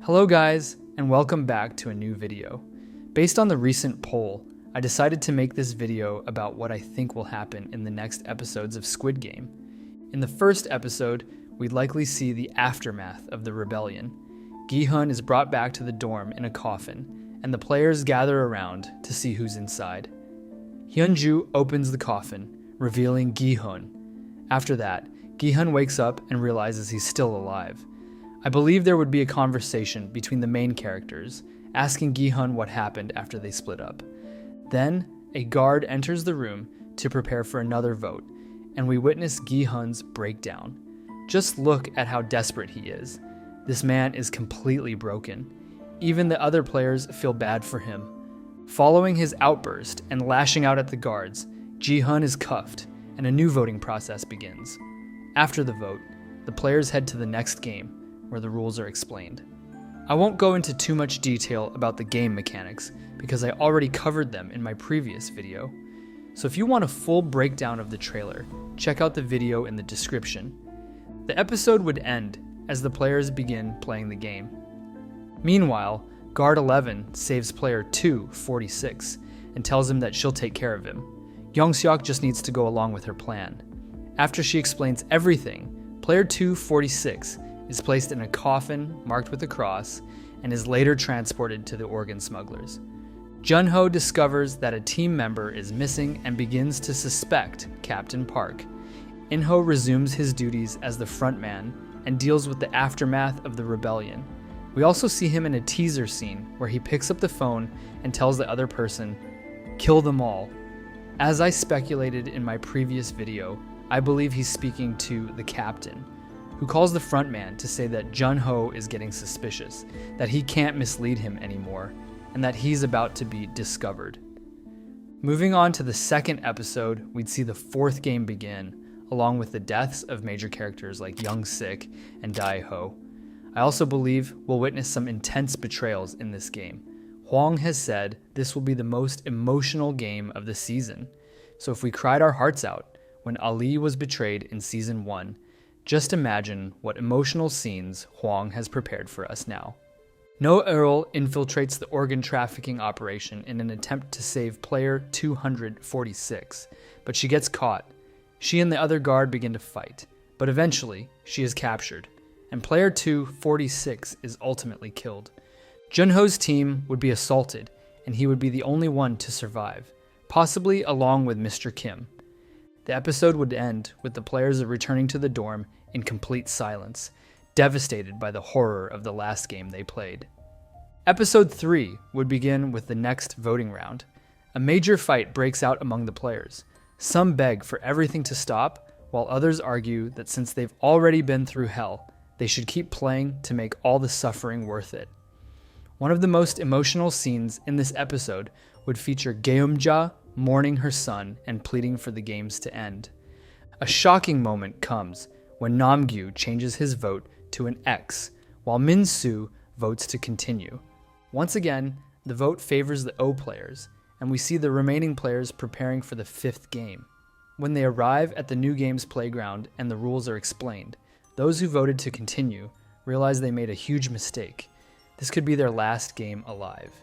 Hello guys, and welcome back to a new video. Based on the recent poll, I decided to make this video about what I think will happen in the next episodes of Squid Game. In the first episode, we'd likely see the aftermath of the rebellion. Gi-hun is brought back to the dorm in a coffin, and the players gather around to see who's inside. Hyunju opens the coffin, revealing Gi-hun. After that, Gi-hun wakes up and realizes he's still alive. I believe there would be a conversation between the main characters, asking Gi-hun what happened after they split up. Then, a guard enters the room to prepare for another vote, and we witness Gi-hun's breakdown. Just look at how desperate he is. This man is completely broken. Even the other players feel bad for him. Following his outburst and lashing out at the guards, Gi-hun is cuffed, and a new voting process begins. After the vote, the players head to the next game, where the rules are explained. I won't go into too much detail about the game mechanics because I already covered them in my previous video. So if you want a full breakdown of the trailer, check out the video in the description. The episode would end as the players begin playing the game. Meanwhile, Guard 11 saves player 246 and tells him that she'll take care of him. Young-seok just needs to go along with her plan. After she explains everything, player 246 is placed in a coffin marked with a cross and is later transported to the organ smugglers. Jun-ho discovers that a team member is missing and begins to suspect Captain Park. In-ho resumes his duties as the frontman and deals with the aftermath of the rebellion. We also see him in a teaser scene where he picks up the phone and tells the other person, "Kill them all." As I speculated in my previous video, I believe he's speaking to the captain, who calls the frontman to say that Jun-ho is getting suspicious, that he can't mislead him anymore, and that he's about to be discovered. Moving on to the second episode, we'd see the fourth game begin, along with the deaths of major characters like Young-sik and Gi-ho. I also believe we'll witness some intense betrayals in this game. Hwang has said this will be the most emotional game of the season. So if we cried our hearts out when Ali was betrayed in season 1, just imagine what emotional scenes Hwang has prepared for us now. No-eul infiltrates the organ trafficking operation in an attempt to save player 246, but she gets caught. She and the other guard begin to fight, but eventually she is captured, and player 246 is ultimately killed. Jun-ho's team would be assaulted, and he would be the only one to survive, possibly along with Mr. Kim. The episode would end with the players returning to the dorm in complete silence, devastated by the horror of the last game they played. Episode 3 would begin with the next voting round. A major fight breaks out among the players. Some beg for everything to stop, while others argue that since they've already been through hell, they should keep playing to make all the suffering worth it. One of the most emotional scenes in this episode would feature Geum-ja mourning her son and pleading for the games to end. A shocking moment comes when Namgyu changes his vote to an X, while Min-soo votes to continue. Once again, the vote favors the O players, and we see the remaining players preparing for the fifth game. When they arrive at the new game's playground and the rules are explained, those who voted to continue realize they made a huge mistake. This could be their last game alive.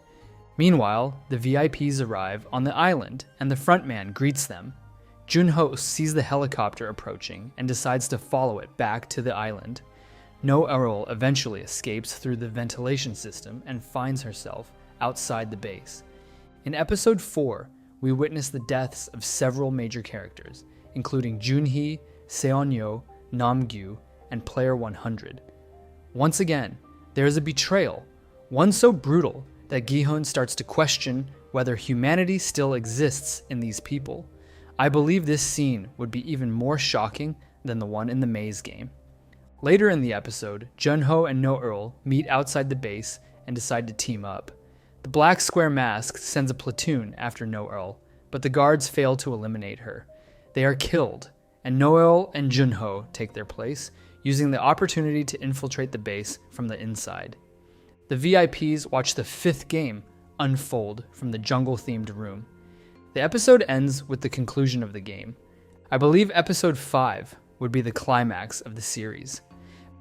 Meanwhile, the VIPs arrive on the island, and the frontman greets them. Jun-ho sees the helicopter approaching and decides to follow it back to the island. No-eul eventually escapes through the ventilation system and finds herself outside the base. In episode 4, we witness the deaths of several major characters, including Jun-hee, Seon-yo, Namgyu, and player 100. Once again, there is a betrayal, one so brutal that Gi-hun starts to question whether humanity still exists in these people. I believe this scene would be even more shocking than the one in the maze game. Later in the episode, Jun-ho and No-eul meet outside the base and decide to team up. The black square mask sends a platoon after No-eul, but the guards fail to eliminate her. They are killed, and No-eul and Jun-ho take their place, using the opportunity to infiltrate the base from the inside. The VIPs watch the fifth game unfold from the jungle-themed room. The episode ends with the conclusion of the game. I believe episode 5 would be the climax of the series.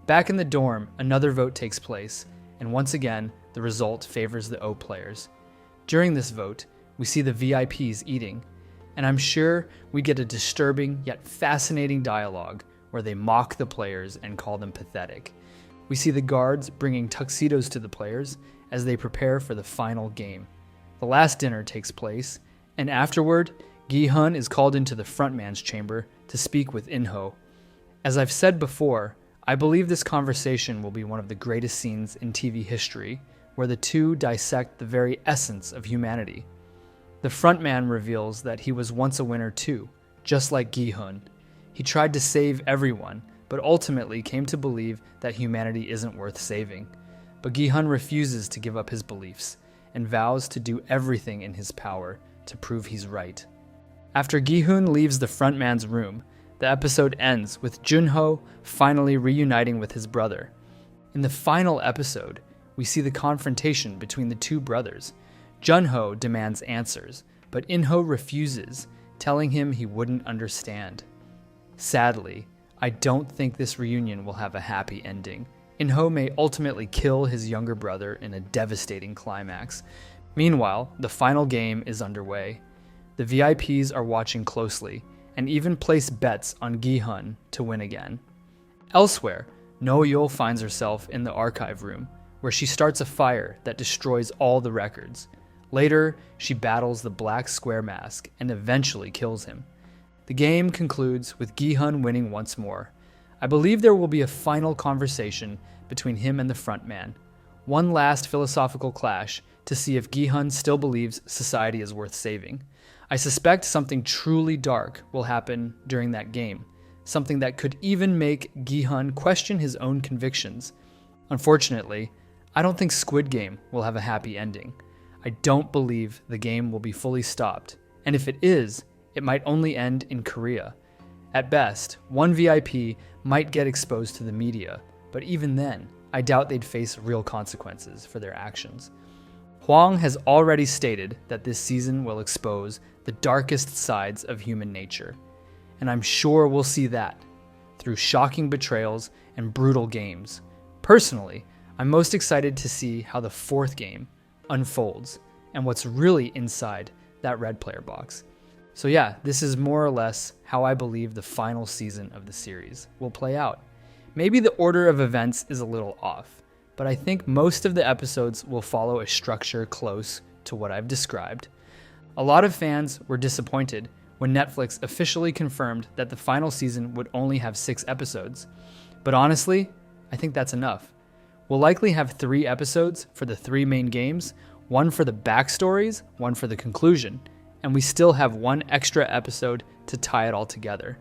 Back in the dorm, another vote takes place, and once again, the result favors the O players. During this vote, we see the VIPs eating, and I'm sure we get a disturbing yet fascinating dialogue where they mock the players and call them pathetic. We see the guards bringing tuxedos to the players as they prepare for the final game. The last dinner takes place, and afterward, Gi-hun is called into the frontman's chamber to speak with In-ho. As I've said before, I believe this conversation will be one of the greatest scenes in TV history, where the two dissect the very essence of humanity. The frontman reveals that he was once a winner too, just like Gi-hun. He tried to save everyone, but ultimately came to believe that humanity isn't worth saving. But Gi-hun refuses to give up his beliefs, and vows to do everything in his power to prove he's right. After Gi-hun leaves the frontman's room, the episode ends with Jun-ho finally reuniting with his brother. In the final episode, we see the confrontation between the two brothers. Jun-ho demands answers, but In-ho refuses, telling him he wouldn't understand. Sadly, I don't think this reunion will have a happy ending. In-ho may ultimately kill his younger brother in a devastating climax. Meanwhile, the final game is underway. The VIPs are watching closely, and even place bets on Gi-hun to win again. Elsewhere, No-eul finds herself in the archive room, where she starts a fire that destroys all the records. Later, she battles the Black Square Mask and eventually kills him. The game concludes with Gi-hun winning once more. I believe there will be a final conversation between him and the frontman. One last philosophical clash to see if Gi-hun still believes society is worth saving. I suspect something truly dark will happen during that game, something that could even make Gi-hun question his own convictions. Unfortunately, I don't think Squid Game will have a happy ending. I don't believe the game will be fully stopped, and if it is, it might only end in Korea. At best, one VIP might get exposed to the media, but even then, I doubt they'd face real consequences for their actions. Hwang has already stated that this season will expose the darkest sides of human nature, and I'm sure we'll see that through shocking betrayals and brutal games. Personally, I'm most excited to see how the fourth game unfolds and what's really inside that red player box. So yeah, this is more or less how I believe the final season of the series will play out. Maybe the order of events is a little off, but I think most of the episodes will follow a structure close to what I've described. A lot of fans were disappointed when Netflix officially confirmed that the final season would only have 6 episodes. But honestly, I think that's enough. We'll likely have 3 episodes for the 3 main games, 1 for the backstories, 1 for the conclusion, and we still have 1 extra episode to tie it all together.